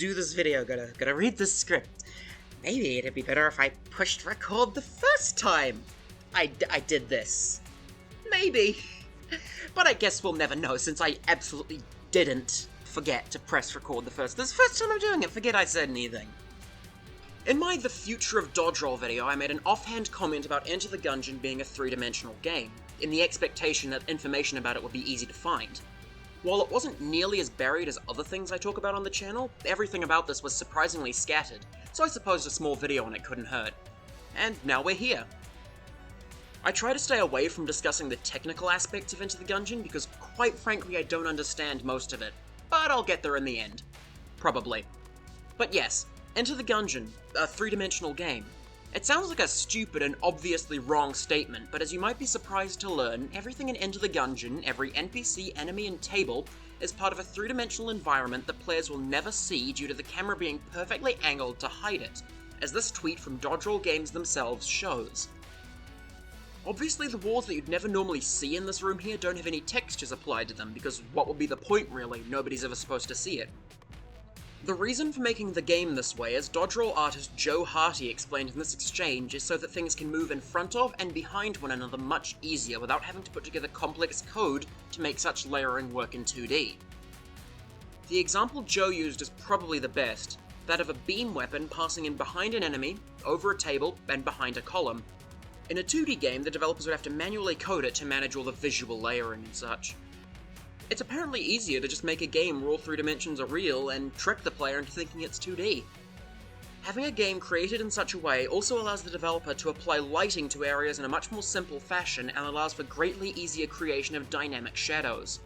do this video, gotta read the script. Maybe it'd be better if I pushed record the first time I did this. Maybe. But I guess we'll never know, since I absolutely didn't forget to press record this is the first time I'm doing it, forget I said anything. In my The Future of Dodge Roll video, I made an offhand comment about Enter the Gungeon being a three-dimensional game, in the expectation that information about it would be easy to find. While it wasn't nearly as buried as other things I talk about on the channel, everything about this was surprisingly scattered, so I supposed a small video on it couldn't hurt. And now we're here. I try to stay away from discussing the technical aspects of Enter the Gungeon because, quite frankly, I don't understand most of it, but I'll get there in the end. Probably. But yes, Enter the Gungeon, a three-dimensional game. It sounds like a stupid and obviously wrong statement, but as you might be surprised to learn, everything in Enter the Gungeon, every NPC, enemy, and table, is part of a three-dimensional environment that players will never see due to the camera being perfectly angled to hide it, as this tweet from Dodge Roll Games themselves shows. Obviously the walls that you'd never normally see in this room here don't have any textures applied to them, because what would be the point really? Nobody's ever supposed to see it. The reason for making the game this way, as Dodge Roll artist Joe Harty explained in this exchange, is so that things can move in front of and behind one another much easier without having to put together complex code to make such layering work in 2D. The example Joe used is probably the best, that of a beam weapon passing in behind an enemy, over a table, and behind a column. In a 2D game, the developers would have to manually code it to manage all the visual layering and such. It's apparently easier to just make a game where all three dimensions are real and trick the player into thinking it's 2D. Having a game created in such a way also allows the developer to apply lighting to areas in a much more simple fashion and allows for greatly easier creation of dynamic shadows.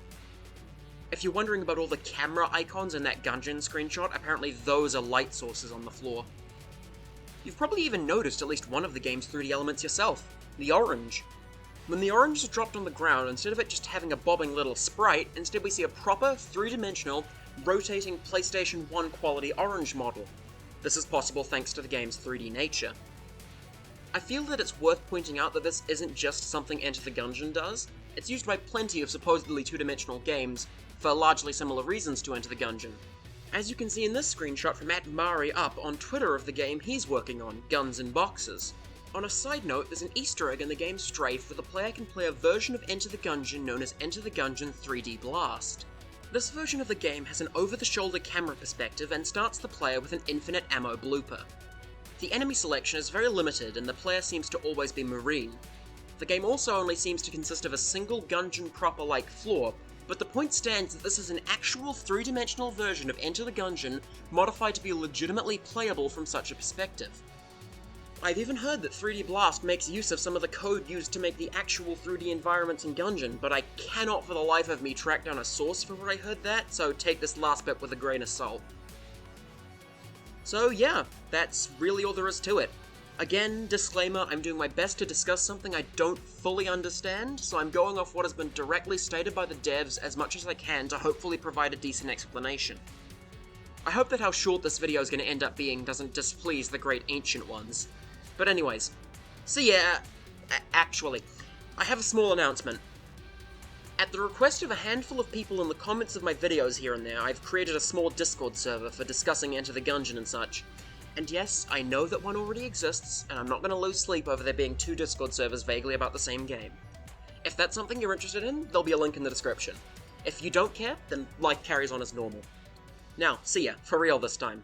If you're wondering about all the camera icons in that Gungeon screenshot, apparently those are light sources on the floor. You've probably even noticed at least one of the game's 3D elements yourself, the orange. When the orange is dropped on the ground, instead of it just having a bobbing little sprite, instead we see a proper, three-dimensional, rotating PlayStation 1 quality orange model. This is possible thanks to the game's 3D nature. I feel that it's worth pointing out that this isn't just something Enter the Gungeon does. It's used by plenty of supposedly two-dimensional games, for largely similar reasons to Enter the Gungeon. As you can see in this screenshot from @MariUp on Twitter of the game he's working on, Guns and Boxes. On a side note, there's an Easter egg in the game Strafe where the player can play a version of Enter the Gungeon known as Enter the Gungeon 3D Blast. This version of the game has an over-the-shoulder camera perspective and starts the player with an infinite ammo blooper. The enemy selection is very limited and the player seems to always be Marine. The game also only seems to consist of a single Gungeon proper-like floor, but the point stands that this is an actual three-dimensional version of Enter the Gungeon modified to be legitimately playable from such a perspective. I've even heard that 3D Blast makes use of some of the code used to make the actual 3D environments in Gungeon, but I cannot for the life of me track down a source for where I heard that, so take this last bit with a grain of salt. So yeah, that's really all there is to it. Again, disclaimer, I'm doing my best to discuss something I don't fully understand, so I'm going off what has been directly stated by the devs as much as I can to hopefully provide a decent explanation. I hope that how short this video is going to end up being doesn't displease the great ancient ones. But anyways, so yeah, actually, I have a small announcement. At the request of a handful of people in the comments of my videos here and there, I've created a small Discord server for discussing Enter the Gungeon and such. And yes, I know that one already exists, and I'm not going to lose sleep over there being two Discord servers vaguely about the same game. If that's something you're interested in, there'll be a link in the description. If you don't care, then life carries on as normal. Now, see ya, for real this time.